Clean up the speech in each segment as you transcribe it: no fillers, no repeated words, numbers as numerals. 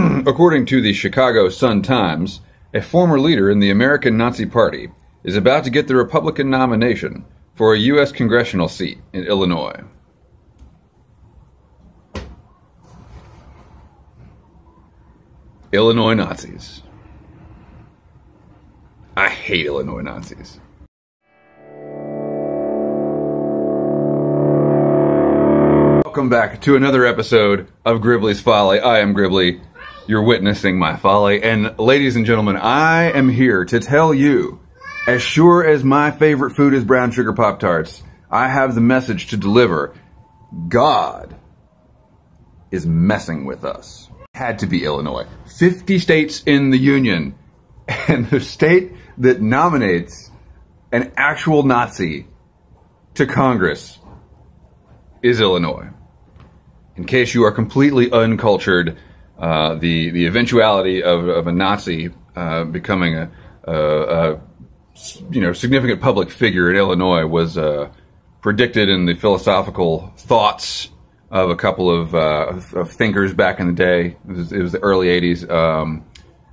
According to the Chicago Sun-Times, a former leader in the American Nazi Party is about to get the Republican nomination for a U.S. congressional seat in Illinois. Illinois Nazis. I hate Illinois Nazis. Welcome back to another episode of Gribbly's Folly. I am Gribbly. You're witnessing my folly. And ladies and gentlemen, I am here to tell you, as sure as my favorite food is brown sugar Pop-Tarts, I have the message to deliver. God is messing with us. Had to be Illinois. 50 states in the Union. And the state that nominates an actual Nazi to Congress is Illinois. In case you are completely uncultured, the eventuality of a Nazi becoming a significant public figure in Illinois was predicted in the philosophical thoughts of a couple of thinkers back in the day. It was the early 80s.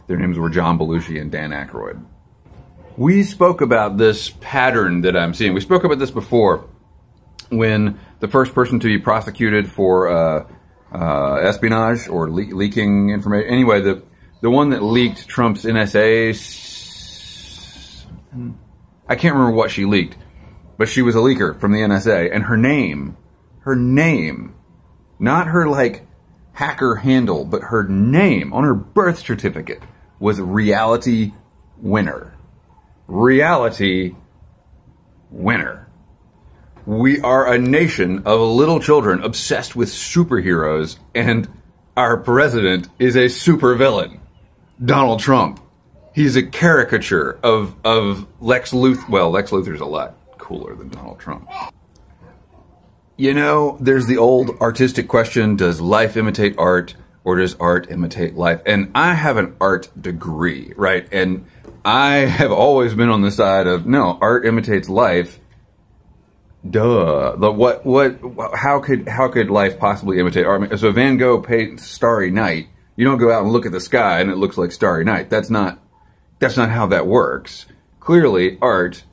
Their names were John Belushi and Dan Aykroyd. We spoke about this pattern that I'm seeing. We spoke about this before when the first person to be prosecuted for espionage or leaking information. Anyway, the one that leaked Trump's NSA, I can't remember what she leaked, but she was a leaker from the NSA, and her name, not her like hacker handle, but her name on her birth certificate was Reality Winner. Reality Winner. We are a nation of little children obsessed with superheroes, and our president is a supervillain. Donald Trump. He's a caricature of Lex Luthor. Well, Lex Luthor's a lot cooler than Donald Trump. You know, there's the old artistic question, does life imitate art, or does art imitate life? And I have an art degree, right? And I have always been on the side of, no, art imitates life. Duh. How could life possibly imitate art? So Van Gogh paints Starry Night. You don't go out and look at the sky and it looks like Starry Night. That's not how that works. Clearly, art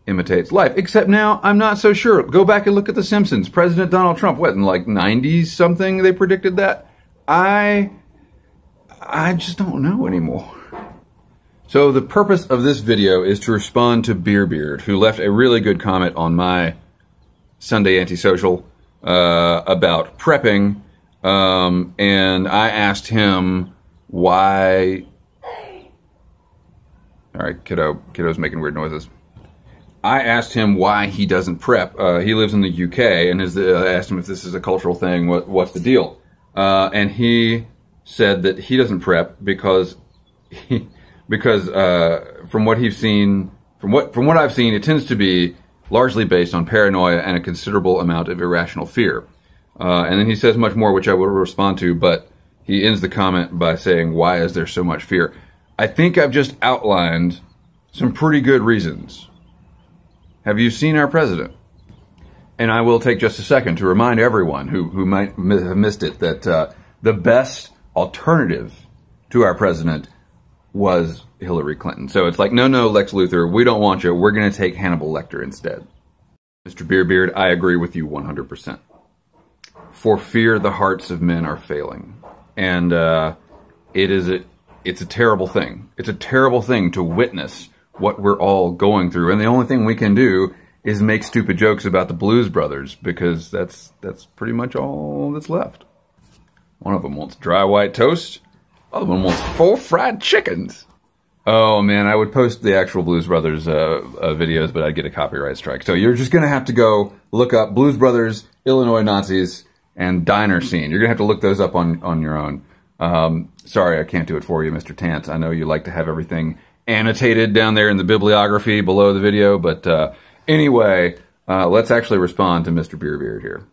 imitates life. Except now, I'm not so sure. Go back and look at The Simpsons. President Donald Trump, what, in like 90s something they predicted that? I just don't know anymore. So the purpose of this video is to respond to Beerbeard, who left a really good comment on my Sunday Antisocial about prepping, and I asked him why... Alright, kiddo's making weird noises. I asked him why he doesn't prep. He lives in the UK, and I asked him if this is a cultural thing, what's the deal? And he said that he doesn't prep because from what I've seen, it tends to be largely based on paranoia and a considerable amount of irrational fear. And then he says much more, which I will respond to, but he ends the comment by saying, why is there so much fear? I think I've just outlined some pretty good reasons. Have you seen our president? And I will take just a second to remind everyone who might have missed it that the best alternative to our president was Hillary Clinton. So it's like, no, Lex Luthor, we don't want you. We're going to take Hannibal Lecter instead. Mr. Beerbeard, I agree with you 100%. For fear the hearts of men are failing. And it's a terrible thing. It's a terrible thing to witness what we're all going through. And the only thing we can do is make stupid jokes about the Blues Brothers, because that's pretty much all that's left. One of them wants dry white toast. The other one wants 4 fried chickens. Oh man, I would post the actual Blues Brothers videos, but I'd get a copyright strike. So you're just gonna have to go look up Blues Brothers, Illinois Nazis, and Diner Scene. You're gonna have to look those up on your own. Sorry, I can't do it for you, Mr. Tance. I know you like to have everything annotated down there in the bibliography below the video, but anyway, let's actually respond to Mr. Beerbeard here.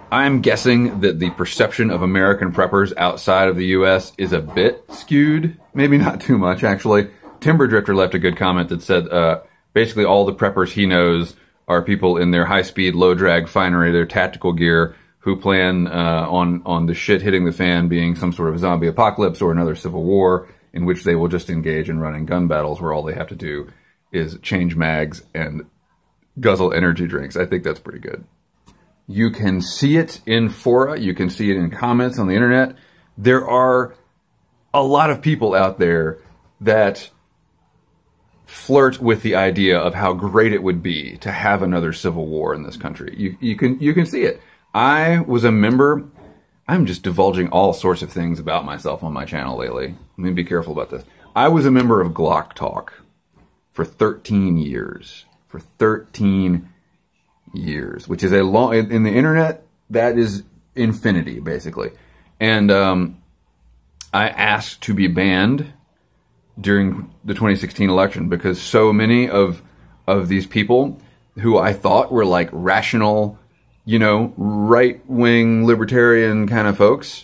I'm guessing that the perception of American preppers outside of the U.S. is a bit skewed. Maybe not too much, actually. Timber Drifter left a good comment that said, basically all the preppers he knows are people in their high-speed, low-drag finery, their tactical gear, who plan on the shit hitting the fan being some sort of zombie apocalypse or another civil war in which they will just engage in running gun battles where all they have to do is change mags and guzzle energy drinks. I think that's pretty good. You can see it in fora. You can see it in comments on the internet. There are a lot of people out there that flirt with the idea of how great it would be to have another civil war in this country. You can see it. I was a member. I'm just divulging all sorts of things about myself on my channel lately. Let me be careful about this. I was a member of Glock Talk for 13 years. For 13 years, which is a long, in the internet, that is infinity, basically. And I asked to be banned during the 2016 election because so many of these people who I thought were like rational, you know, right-wing libertarian kind of folks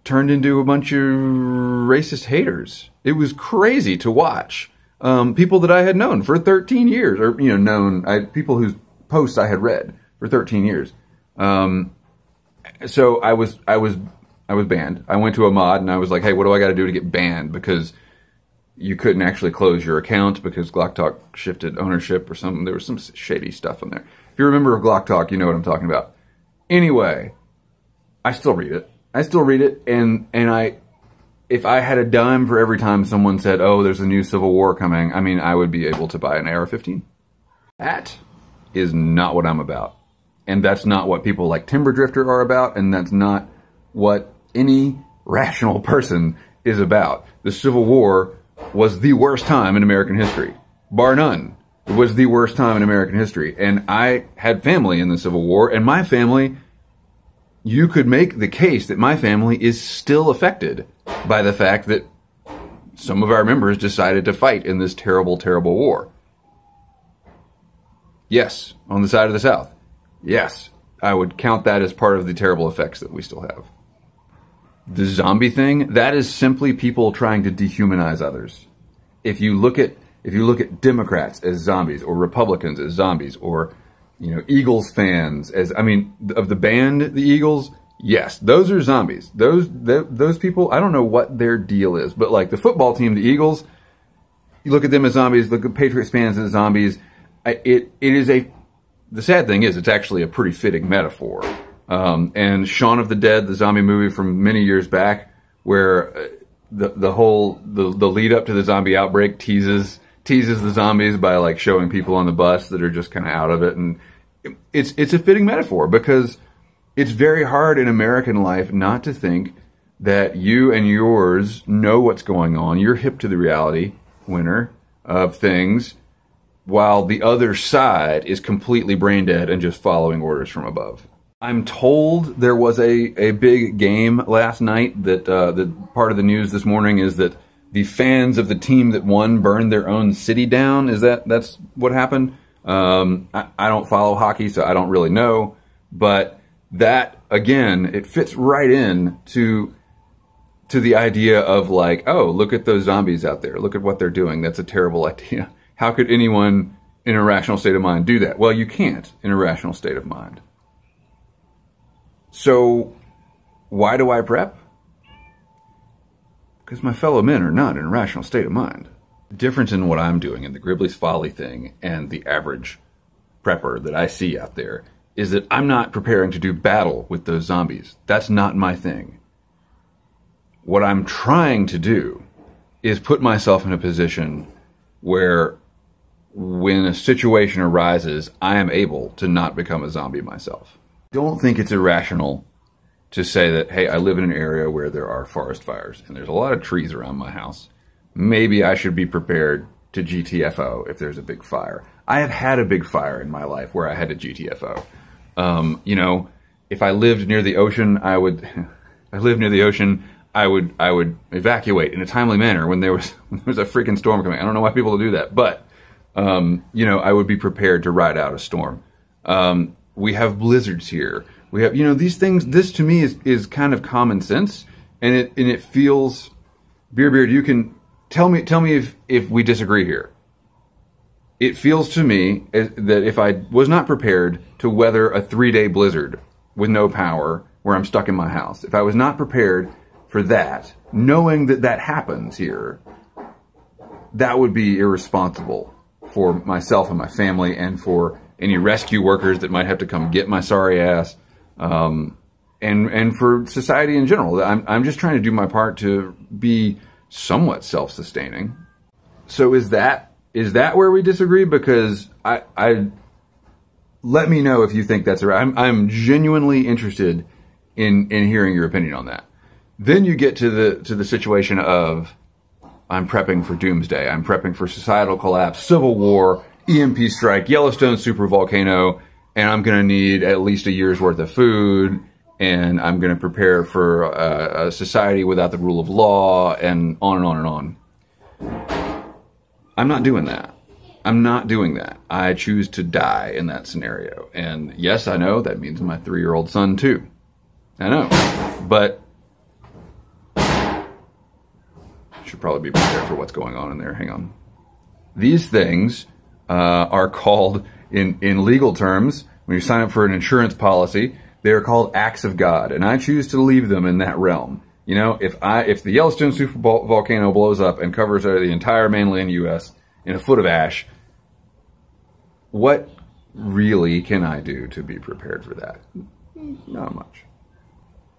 turned into a bunch of racist haters. It was crazy to watch. People that I had known for 13 years, or, you know, people whose posts I had read for 13 years. So I was banned. I went to a mod and I was like, hey, what do I got to do to get banned? Because you couldn't actually close your account because Glock Talk shifted ownership or something. There was some shady stuff in there. If you remember Glock Talk, you know what I'm talking about. Anyway, I still read it. And if I had a dime for every time someone said, oh, there's a new civil war coming, I mean, I would be able to buy an AR-15. That is not what I'm about. And that's not what people like Timber Drifter are about, and that's not what any rational person is about. The Civil War was the worst time in American history. Bar none. It was the worst time in American history. And I had family in the Civil War, and my family, you could make the case that my family is still affected by the fact that some of our members decided to fight in this terrible, terrible war. Yes, on the side of the South. Yes, I would count that as part of the terrible effects that we still have. The zombie thing, that is simply people trying to dehumanize others. If you look at Democrats as zombies, or Republicans as zombies, or, you know, Eagles fans as, I mean, of the band, the Eagles, yes, those are zombies. Those people, I don't know what their deal is, but like the football team, the Eagles, you look at them as zombies, look at Patriots fans as zombies. The sad thing is, it's actually a pretty fitting metaphor. And Shaun of the Dead, the zombie movie from many years back, where the lead up to the zombie outbreak teases the zombies by like showing people on the bus that are just kind of out of it. And it's a fitting metaphor because it's very hard in American life not to think that you and yours know what's going on. You're hip to the reality, winner, of things, while the other side is completely brain dead and just following orders from above. I'm told there was a big game last night that part of the news this morning is that the fans of the team that won burned their own city down. That's what happened? I don't follow hockey, so I don't really know. But that, again, it fits right in to the idea of like, oh, look at those zombies out there. Look at what they're doing. That's a terrible idea. How could anyone in a rational state of mind do that? Well, you can't in a rational state of mind. So why do I prep? Because my fellow men are not in a rational state of mind. The difference in what I'm doing in the Gribley's Folly thing and the average prepper that I see out there is that I'm not preparing to do battle with those zombies. That's not my thing. What I'm trying to do is put myself in a position where when a situation arises, I am able to not become a zombie myself. I don't think it's irrational to say that, hey, I live in an area where there are forest fires and there's a lot of trees around my house. Maybe I should be prepared to GTFO if there's a big fire. I have had a big fire in my life where I had to GTFO. You know, if I lived near the ocean, I would evacuate in a timely manner when there was a freaking storm coming. I don't know why people do that, but you know, I would be prepared to ride out a storm. We have blizzards here. We have, you know, these things. This to me is kind of common sense, and it feels. Beerbeard, you can tell me if we disagree here. It feels to me that if I was not prepared to weather a 3-day blizzard with no power where I'm stuck in my house, if I was not prepared for that, knowing that that happens here, that would be irresponsible for myself and my family and for any rescue workers that might have to come get my sorry ass, and for society in general. I'm just trying to do my part to be somewhat self-sustaining. So is that where we disagree? Because I let me know if you think that's right. I'm genuinely interested in hearing your opinion on that. Then you get to the situation of, I'm prepping for doomsday. I'm prepping for societal collapse, civil war, EMP strike, Yellowstone supervolcano, and I'm going to need at least a year's worth of food, and I'm going to prepare for a society without the rule of law, and on and on and on. I'm not doing that. I'm not doing that. I choose to die in that scenario. And yes, I know that means my 3-year-old son too. I know. But should probably be prepared for what's going on in there. Hang on. These things are called, in legal terms, when you sign up for an insurance policy, they are called acts of God, and I choose to leave them in that realm. You know, if the Yellowstone supervolcano blows up and covers the entire mainland U.S. in a foot of ash, what really can I do to be prepared for that? Not much.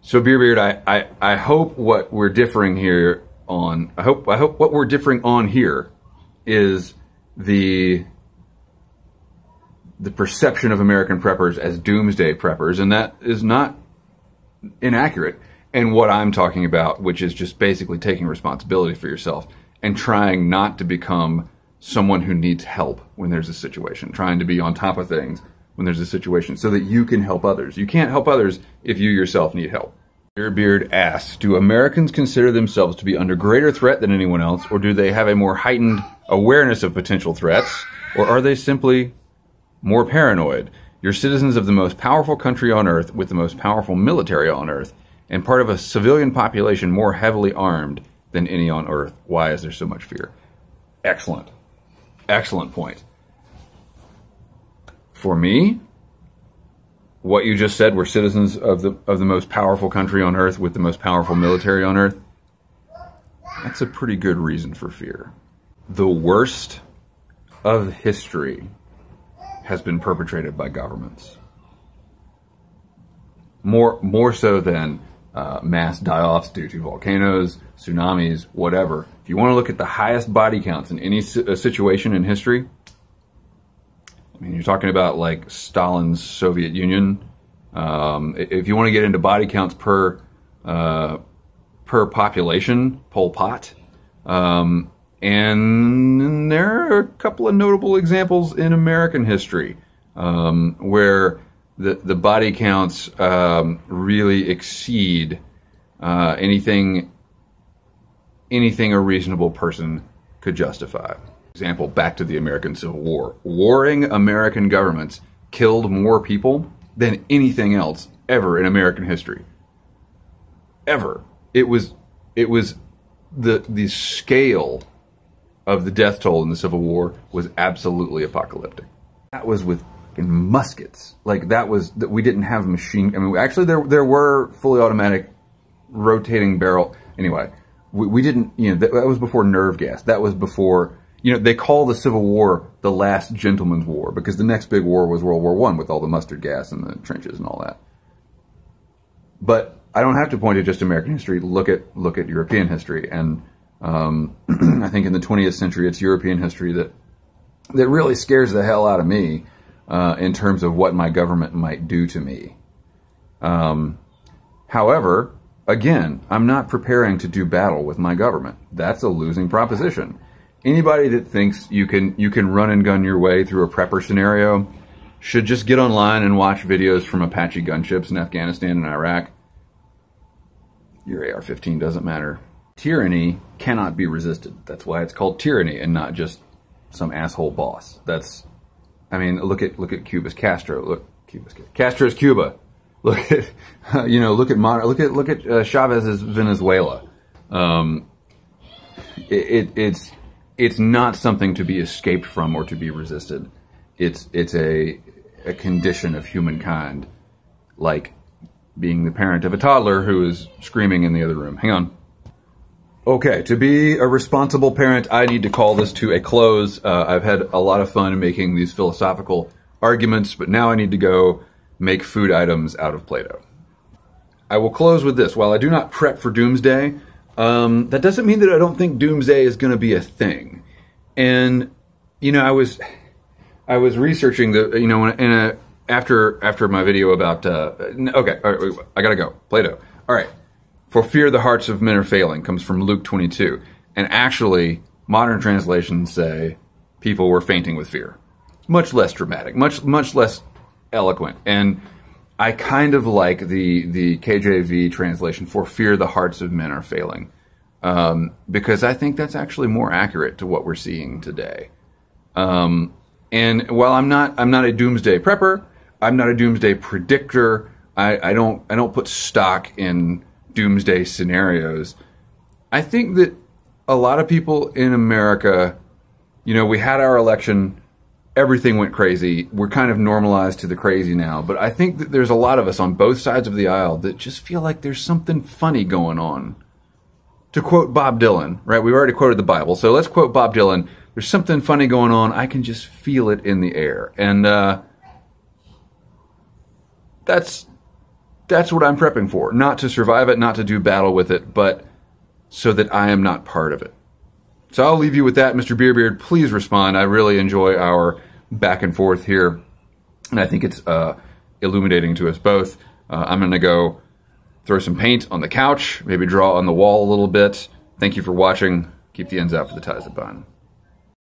So Beerbeard, I hope what we're differing here on, I hope what we're differing on here is the perception of American preppers as doomsday preppers, and that is not inaccurate. And what I'm talking about, which is just basically taking responsibility for yourself and trying not to become someone who needs help when there's a situation, trying to be on top of things when there's a situation so that you can help others. You can't help others if you yourself need help. Beerbeard asks, do Americans consider themselves to be under greater threat than anyone else, or do they have a more heightened awareness of potential threats, or are they simply more paranoid? You're citizens of the most powerful country on earth with the most powerful military on earth and part of a civilian population more heavily armed than any on earth. Why is there so much fear? Excellent. Excellent point. For me, what you just said, we're citizens of the most powerful country on earth with the most powerful military on earth. That's a pretty good reason for fear. The worst of history has been perpetrated by governments. More so than mass die-offs due to volcanoes, tsunamis, whatever. If you want to look at the highest body counts in any situation in history, I mean, you're talking about like Stalin's Soviet Union. If you want to get into body counts per population, Pol Pot. And there are a couple of notable examples in American history where the body counts really exceed anything a reasonable person could justify. Example, back to the American Civil War. Warring American governments killed more people than anything else ever in American history. Ever. It was the scale of the death toll in the Civil War was absolutely apocalyptic. That was with muskets. Like that we didn't have machine. I mean, actually there were fully automatic rotating barrel. Anyway, we didn't, you know, that was before nerve gas. That was before, you know, they call the Civil War the last gentleman's war because the next big war was World War I with all the mustard gas and the trenches and all that. But I don't have to point to just American history. Look at European history. And I think in the 20th century, it's European history that really scares the hell out of me in terms of what my government might do to me. However, again, I'm not preparing to do battle with my government. That's a losing proposition. Anybody that thinks you can run and gun your way through a prepper scenario should just get online and watch videos from Apache gunships in Afghanistan and Iraq. Your AR-15 doesn't matter. Tyranny cannot be resisted. That's why it's called tyranny and not just some asshole boss. I mean, look at Cuba's Castro. Castro's Cuba. Look at look at Chavez's Venezuela. It's not something to be escaped from or to be resisted. It's a condition of humankind, like being the parent of a toddler who is screaming in the other room. Hang on. Okay, to be a responsible parent, I need to call this to a close. I've had a lot of fun making these philosophical arguments, but now I need to go make food items out of Play-Doh. I will close with this. While I do not prep for doomsday, that doesn't mean that I don't think doomsday is going to be a thing. And, you know, I was researching the, you know, after my video about, okay, all right, I gotta go. Play-Doh. All right. For fear the hearts of men are failing comes from Luke 22. And actually, modern translations say people were fainting with fear. Much less dramatic, much less eloquent. And I kind of like the KJV translation, for fear the hearts of men are failing. Because I think that's actually more accurate to what we're seeing today. And while I'm not a doomsday prepper, I'm not a doomsday predictor. I don't put stock in doomsday scenarios. I think that a lot of people in America, you know, we had our election, everything went crazy. We're kind of normalized to the crazy now, but I think that there's a lot of us on both sides of the aisle that just feel like there's something funny going on. To quote Bob Dylan, right? We've already quoted the Bible, so let's quote Bob Dylan. There's something funny going on. I can just feel it in the air. And that's what I'm prepping for. Not to survive it, not to do battle with it, but so that I am not part of it. So I'll leave you with that, Mr. Beerbeard. Please respond. I really enjoy our back and forth here, and I think it's illuminating to us both. I'm going to go throw some paint on the couch, maybe draw on the wall a little bit. Thank you for watching. Keep the ends out for the ties that bind.